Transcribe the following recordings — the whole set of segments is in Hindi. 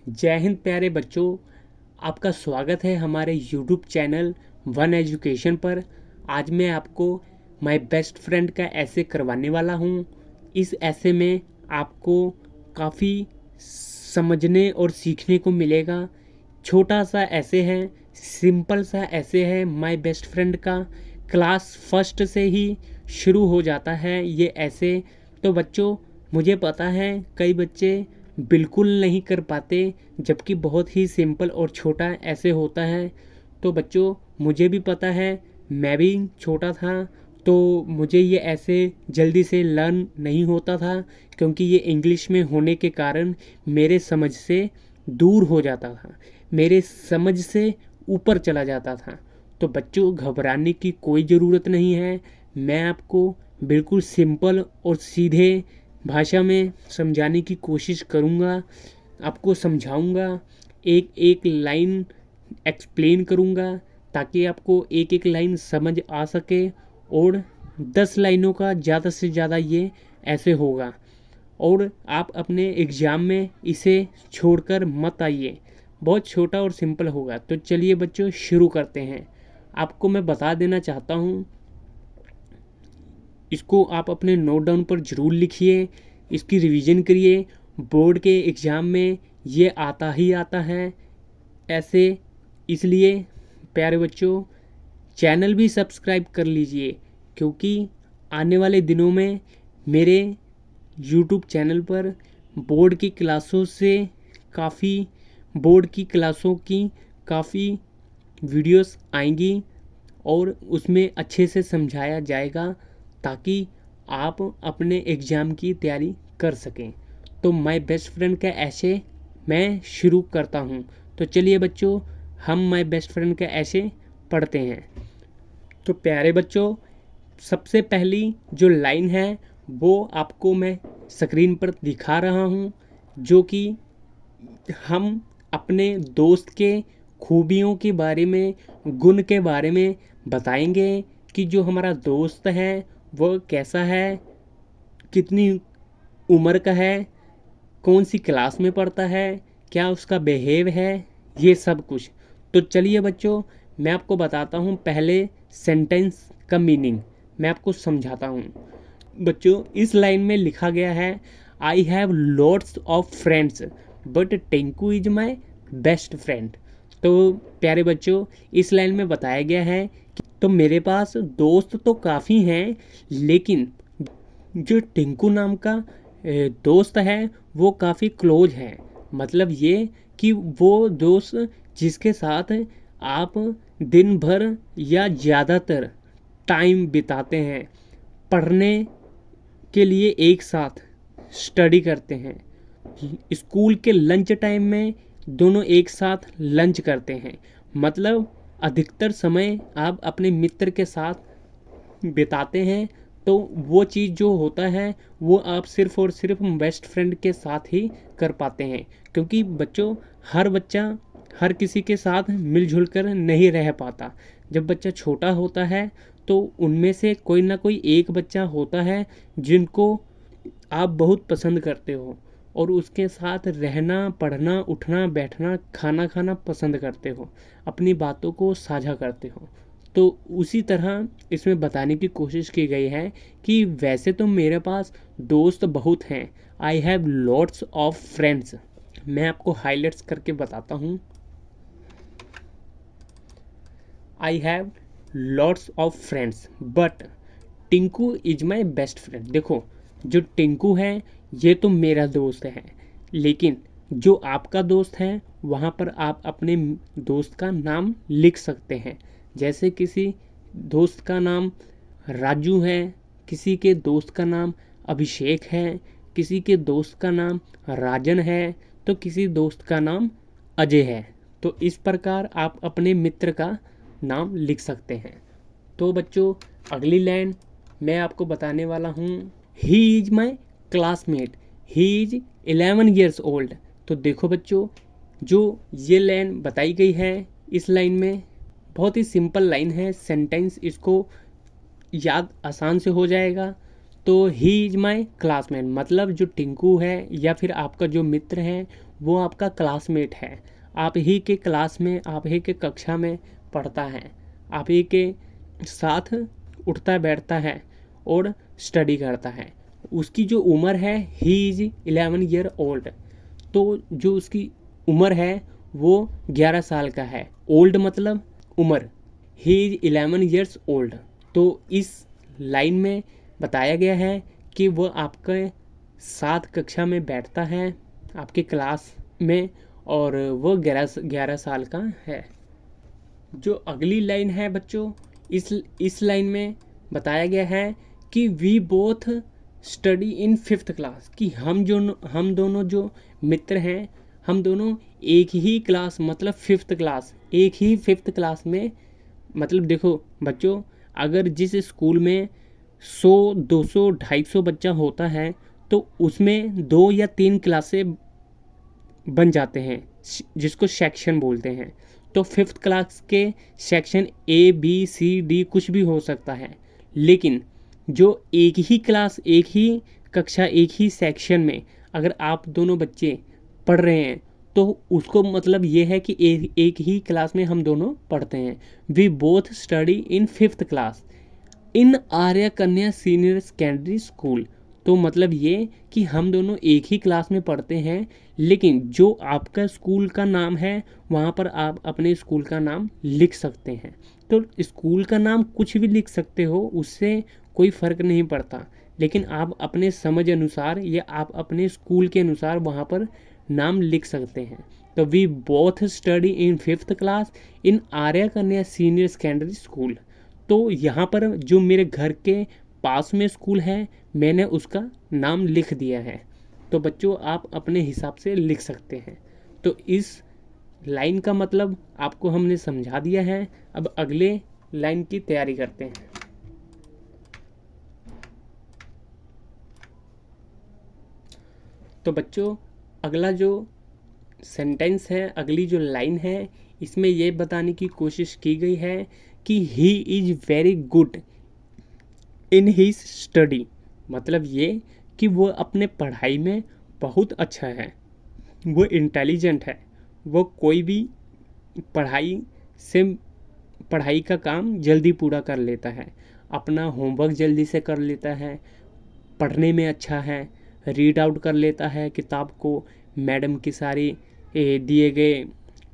जय हिंद प्यारे बच्चों। आपका स्वागत है हमारे यूट्यूब चैनल वन एजुकेशन पर। आज मैं आपको माय बेस्ट फ्रेंड का ऐसे करवाने वाला हूँ। इस ऐसे में आपको काफ़ी समझने और सीखने को मिलेगा। छोटा सा ऐसे है, सिंपल सा ऐसे है माय बेस्ट फ्रेंड का। क्लास फर्स्ट से ही शुरू हो जाता है ये ऐसे। तो बच्चों, मुझे पता है कई बच्चे बिल्कुल नहीं कर पाते, जबकि बहुत ही सिंपल और छोटा ऐसे होता है। तो बच्चों, मुझे भी पता है, मैं भी छोटा था तो मुझे ये ऐसे जल्दी से लर्न नहीं होता था, क्योंकि ये इंग्लिश में होने के कारण मेरे समझ से दूर हो जाता था, मेरे समझ से ऊपर चला जाता था। तो बच्चों, घबराने की कोई ज़रूरत नहीं है। मैं आपको बिल्कुल सिंपल और सीधे भाषा में समझाने की कोशिश करूँगा, आपको समझाऊँगा, एक एक लाइन एक्सप्लेन करूँगा, ताकि आपको एक एक लाइन समझ आ सके। और 10 लाइनों का ज़्यादा से ज़्यादा ये ऐसे होगा, और आप अपने एग्ज़ाम में इसे छोड़कर मत आइए। बहुत छोटा और सिंपल होगा। तो चलिए बच्चों, शुरू करते हैं। आपको मैं बता देना चाहता हूँ, इसको आप अपने नोट डाउन पर ज़रूर लिखिए, इसकी रिवीजन करिए। बोर्ड के एग्ज़ाम में ये आता ही आता है ऐसे। इसलिए प्यारे बच्चों, चैनल भी सब्सक्राइब कर लीजिए, क्योंकि आने वाले दिनों में मेरे यूट्यूब चैनल पर बोर्ड की क्लासों से काफ़ी बोर्ड की क्लासों की काफ़ी वीडियोस आएंगी, और उसमें अच्छे से समझाया जाएगा, ताकि आप अपने एग्ज़ाम की तैयारी कर सकें। तो माय बेस्ट फ्रेंड का ऐसे मैं शुरू करता हूँ। तो चलिए बच्चों, हम माय बेस्ट फ्रेंड का ऐसे पढ़ते हैं। तो प्यारे बच्चों, सबसे पहली जो लाइन है वो आपको मैं स्क्रीन पर दिखा रहा हूँ, जो कि हम अपने दोस्त के खूबियों के बारे में, गुण के बारे में बताएंगे, कि जो हमारा दोस्त है वो कैसा है, कितनी उम्र का है, कौन सी क्लास में पढ़ता है, क्या उसका बिहेव है, ये सब कुछ। तो चलिए बच्चों, मैं आपको बताता हूँ पहले सेंटेंस का मीनिंग, मैं आपको समझाता हूँ। बच्चों, इस लाइन में लिखा गया है, I have lots of friends but Tinku is my best friend. तो प्यारे बच्चों, इस लाइन में बताया गया है कि तो मेरे पास दोस्त तो काफ़ी हैं, लेकिन जो टिंकू नाम का दोस्त है वो काफ़ी क्लोज है। मतलब ये कि वो दोस्त जिसके साथ आप दिन भर या ज़्यादातर टाइम बिताते हैं, पढ़ने के लिए एक साथ स्टडी करते हैं, स्कूल के लंच टाइम में दोनों एक साथ लंच करते हैं। मतलब अधिकतर समय आप अपने मित्र के साथ बिताते हैं। तो वो चीज़ जो होता है वो आप सिर्फ और सिर्फ बेस्ट फ्रेंड के साथ ही कर पाते हैं, क्योंकि बच्चों, हर बच्चा हर किसी के साथ मिलजुल कर नहीं रह पाता। जब बच्चा छोटा होता है तो उनमें से कोई ना कोई एक बच्चा होता है जिनको आप बहुत पसंद करते हो, और उसके साथ रहना, पढ़ना, उठना, बैठना, खाना खाना पसंद करते हो, अपनी बातों को साझा करते हो। तो उसी तरह इसमें बताने की कोशिश की गई है कि वैसे तो मेरे पास दोस्त बहुत हैं, I have lots of friends. मैं आपको हाईलाइट्स करके बताता हूँ, I have lots of friends but Tinku is my best friend. देखो, जो टिंकू है ये तो मेरा दोस्त है, लेकिन जो आपका दोस्त है वहाँ पर आप अपने दोस्त का नाम लिख सकते हैं। जैसे किसी दोस्त का नाम राजू है, किसी के दोस्त का नाम अभिषेक है, किसी के दोस्त का नाम राजन है, तो किसी दोस्त का नाम अजय है। तो इस प्रकार आप अपने मित्र का नाम लिख सकते हैं। तो बच्चों, अगली लाइन मैं आपको बताने वाला हूँ, he is my classmate, he is 11 years old. तो देखो बच्चों, जो ये लाइन बताई गई है, इस लाइन में बहुत ही सिंपल लाइन है, सेंटेंस इसको याद आसान से हो जाएगा। तो ही इज माई क्लासमेट मतलब जो टिंकू है या फिर आपका जो मित्र है वो आपका क्लासमेट है, आप ही के क्लास में, आप ही के कक्षा में पढ़ता है, आप ही के साथ उठता बैठता है और स्टडी करता है। उसकी जो उम्र है, ही इज़ 11 ईयर ओल्ड, तो जो उसकी उम्र है वो 11 साल का है। ओल्ड मतलब उम्र, ही इज़ 11 ईयर्स ओल्ड। तो इस लाइन में बताया गया है कि वो आपके साथ कक्षा में बैठता है, आपके क्लास में, और वो 11 साल का है। जो अगली लाइन है बच्चों, इस लाइन में बताया गया है कि we both study in 5th class, कि हम दोनों जो मित्र हैं, हम दोनों एक ही क्लास, मतलब 5th क्लास, एक ही 5th क्लास में, मतलब देखो बच्चों, अगर जिस स्कूल में 100, 200, 250 बच्चा होता है तो उसमें 2 या 3 क्लासें बन जाते हैं, जिसको सेक्शन बोलते हैं। तो 5th क्लास के section A B C D कुछ भी हो सकता है, लेकिन जो एक ही क्लास, एक ही कक्षा, एक ही सेक्शन में अगर आप दोनों बच्चे पढ़ रहे हैं तो उसको मतलब ये है कि एक ही क्लास में हम दोनों पढ़ते हैं। We both study in 5th class in Arya Kanya senior secondary school. तो मतलब ये कि हम दोनों एक ही क्लास में पढ़ते हैं, लेकिन जो आपका स्कूल का नाम है वहाँ पर आप अपने स्कूल का नाम लिख सकते हैं। तो स्कूल का नाम कुछ भी लिख सकते हो, उससे कोई फ़र्क नहीं पड़ता, लेकिन आप अपने समझ अनुसार या आप अपने स्कूल के अनुसार वहाँ पर नाम लिख सकते हैं। तो we both study in 5th class in Arya Kanya senior secondary school. तो यहाँ पर जो मेरे घर के पास में स्कूल है, मैंने उसका नाम लिख दिया है। तो बच्चों आप अपने हिसाब से लिख सकते हैं। तो इस लाइन का मतलब आपको हमने समझा दिया है। अब अगले लाइन की तैयारी करते हैं। तो बच्चों अगला जो सेंटेंस है, अगली जो लाइन है, इसमें यह बताने की कोशिश की गई है कि he is very good in his study. मतलब ये कि वो अपने पढ़ाई में बहुत अच्छा है, वो इंटेलिजेंट है, वो कोई भी पढ़ाई से पढ़ाई का काम जल्दी पूरा कर लेता है, अपना होमवर्क जल्दी से कर लेता है, पढ़ने में अच्छा है, रीड आउट कर लेता है किताब को, मैडम की सारी दिए गए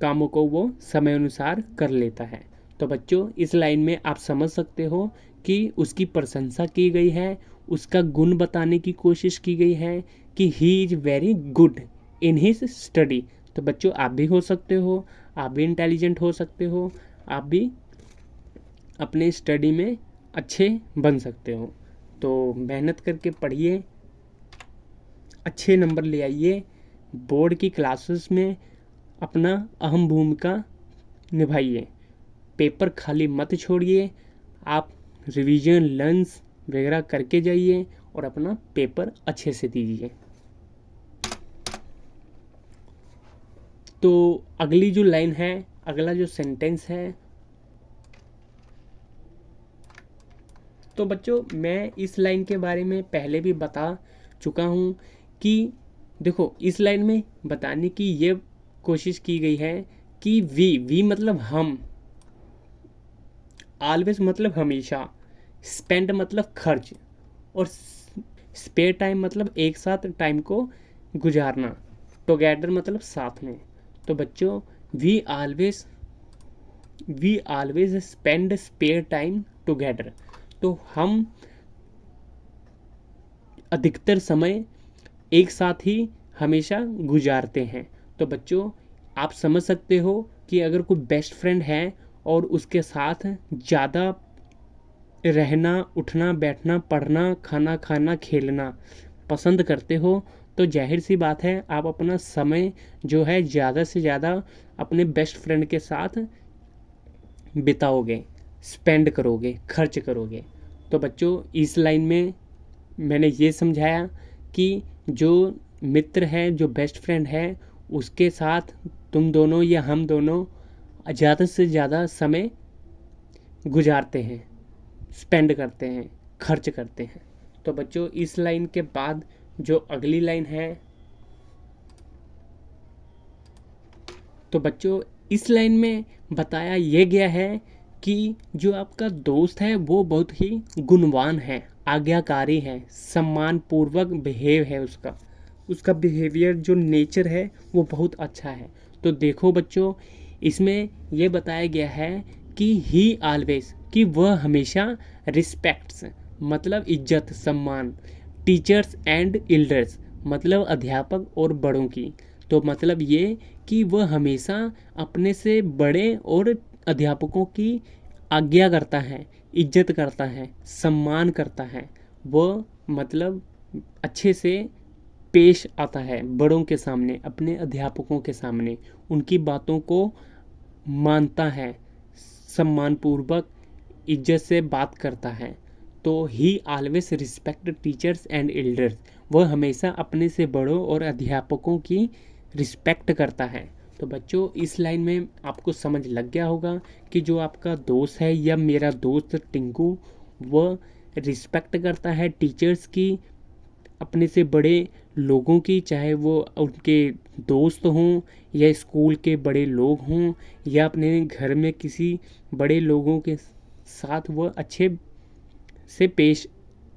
कामों को वो समय अनुसार कर लेता है। तो बच्चों इस लाइन में आप समझ सकते हो कि उसकी प्रशंसा की गई है, उसका गुण बताने की कोशिश की गई है कि he is very good in his study. तो बच्चों आप भी हो सकते हो, आप भी इंटेलिजेंट हो सकते हो, आप भी अपने स्टडी में अच्छे बन सकते हो। तो मेहनत करके पढ़िए, अच्छे नंबर ले आइए, बोर्ड की क्लासेस में अपना अहम भूमिका निभाइए, पेपर खाली मत छोड़िए, आप रिवीजन लंच वगैरह करके जाइए और अपना पेपर अच्छे से दीजिए। तो अगली जो लाइन है, अगला जो सेंटेंस है, तो बच्चों मैं इस लाइन के बारे में पहले भी बता चुका हूँ कि देखो इस लाइन में बताने की ये कोशिश की गई है कि वी मतलब हम, ऑलवेज मतलब हमेशा, स्पेंड मतलब खर्च, और स्पेयर टाइम मतलब एक साथ टाइम को गुजारना, टुगेदर मतलब साथ में। तो बच्चों we always spend spare time together. तो हम अधिकतर समय एक साथ ही हमेशा गुजारते हैं। तो बच्चों आप समझ सकते हो कि अगर कोई बेस्ट फ्रेंड है और उसके साथ ज़्यादा रहना, उठना, बैठना, पढ़ना, खाना खाना, खेलना पसंद करते हो, तो जाहिर सी बात है आप अपना समय जो है ज़्यादा से ज़्यादा अपने बेस्ट फ्रेंड के साथ बिताओगे, स्पेंड करोगे, खर्च करोगे। तो बच्चों इस लाइन में मैंने ये समझाया कि जो मित्र है, जो बेस्ट फ्रेंड है, उसके साथ तुम दोनों या हम दोनों ज़्यादा से ज़्यादा समय गुजारते हैं, स्पेंड करते हैं, खर्च करते हैं। तो बच्चों इस लाइन के बाद जो अगली लाइन है, तो बच्चों इस लाइन में बताया यह गया है कि जो आपका दोस्त है वो बहुत ही गुणवान है, आज्ञाकारी है, सम्मान पूर्वक बिहेव है, उसका बिहेवियर जो नेचर है वो बहुत अच्छा है। तो देखो बच्चों, इसमें यह बताया गया है कि ही ऑलवेज, कि वह हमेशा रिस्पेक्ट्स, मतलब इज्जत सम्मान, टीचर्स एंड एल्डर्स, मतलब अध्यापक और बड़ों की। तो मतलब ये कि वह हमेशा अपने से बड़े और अध्यापकों की आज्ञा करता है, इज्जत करता है, सम्मान करता है। वह मतलब अच्छे से पेश आता है बड़ों के सामने, अपने अध्यापकों के सामने, उनकी बातों को मानता है, सम्मानपूर्वक इज्जत से बात करता है। तो ही always respect teachers and elders, वह हमेशा अपने से बड़ों और अध्यापकों की रिस्पेक्ट करता है। तो बच्चों इस लाइन में आपको समझ लग गया होगा कि जो आपका दोस्त है या मेरा दोस्त टिंकू, वह रिस्पेक्ट करता है टीचर्स की, अपने से बड़े लोगों की, चाहे वो उनके दोस्त हों या स्कूल के बड़े लोग हों या अपने घर में किसी बड़े लोगों के साथ वह अच्छे से पेश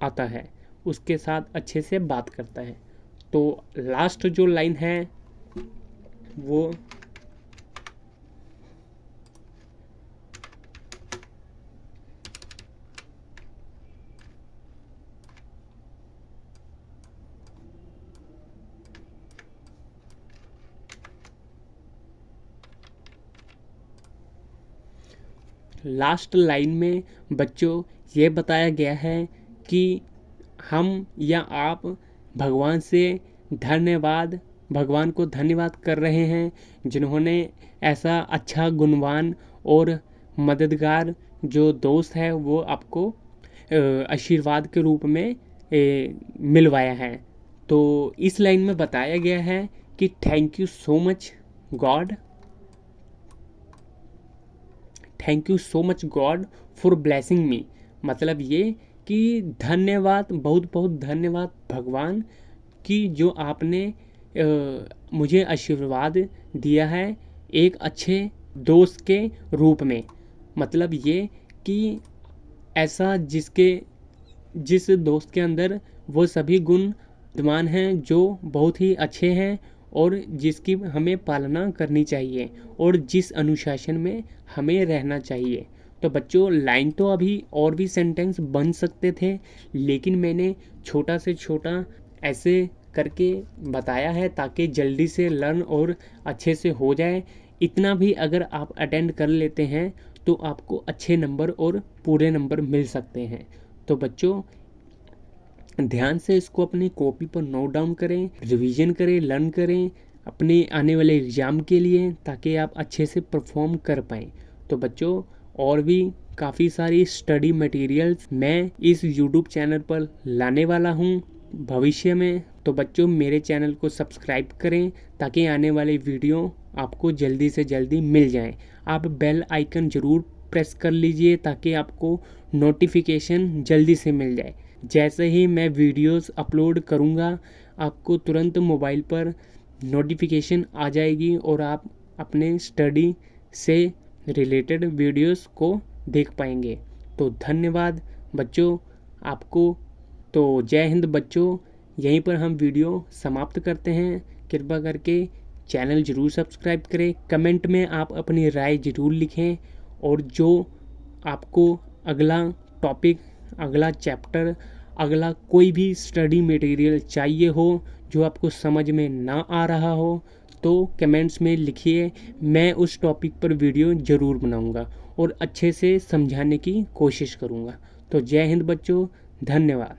आता है, उसके साथ अच्छे से बात करता है। तो लास्ट जो लाइन है वो लास्ट लाइन में बच्चों ये बताया गया है कि हम या आप भगवान को धन्यवाद कर रहे हैं, जिन्होंने ऐसा अच्छा गुणवान और मददगार जो दोस्त है वो आपको आशीर्वाद के रूप में मिलवाया है। तो इस लाइन में बताया गया है कि thank you so much God, thank you so much God for blessing me, मतलब ये कि धन्यवाद, बहुत बहुत धन्यवाद भगवान कि जो आपने मुझे आशीर्वाद दिया है एक अच्छे दोस्त के रूप में। मतलब ये कि ऐसा जिस दोस्त के अंदर वो सभी गुण विद्यमान हैं जो बहुत ही अच्छे हैं और जिसकी हमें पालना करनी चाहिए और जिस अनुशासन में हमें रहना चाहिए। तो बच्चों लाइन तो अभी और भी सेंटेंस बन सकते थे, लेकिन मैंने छोटा से छोटा ऐसे करके बताया है ताकि जल्दी से लर्न और अच्छे से हो जाए। इतना भी अगर आप अटेंड कर लेते हैं तो आपको अच्छे नंबर और पूरे नंबर मिल सकते हैं। तो बच्चों ध्यान से इसको अपनी कॉपी पर नोट डाउन करें, रिवीजन करें, लर्न करें अपने आने वाले एग्ज़ाम के लिए, ताकि आप अच्छे से परफॉर्म कर पाएँ। तो बच्चों और भी काफ़ी सारी स्टडी मटेरियल्स मैं इस यूट्यूब चैनल पर लाने वाला हूँ भविष्य में। तो बच्चों मेरे चैनल को सब्सक्राइब करें ताकि आने वाले वीडियो आपको जल्दी से जल्दी मिल जाएं। आप बेल आइकन ज़रूर प्रेस कर लीजिए ताकि आपको नोटिफिकेशन जल्दी से मिल जाए। जैसे ही मैं वीडियोस अपलोड करूँगा आपको तुरंत मोबाइल पर नोटिफिकेशन आ जाएगी और आप अपने स्टडी से रिलेटेड वीडियोस को देख पाएंगे। तो धन्यवाद बच्चों आपको। तो जय हिंद बच्चों, यहीं पर हम वीडियो समाप्त करते हैं। कृपया करके चैनल ज़रूर सब्सक्राइब करें, कमेंट में आप अपनी राय ज़रूर लिखें और जो आपको अगला टॉपिक, अगला चैप्टर, अगला कोई भी स्टडी मटेरियल चाहिए हो जो आपको समझ में ना आ रहा हो तो कमेंट्स में लिखिए, मैं उस टॉपिक पर वीडियो ज़रूर बनाऊंगा और अच्छे से समझाने की कोशिश करूंगा। तो जय हिंद बच्चों, धन्यवाद।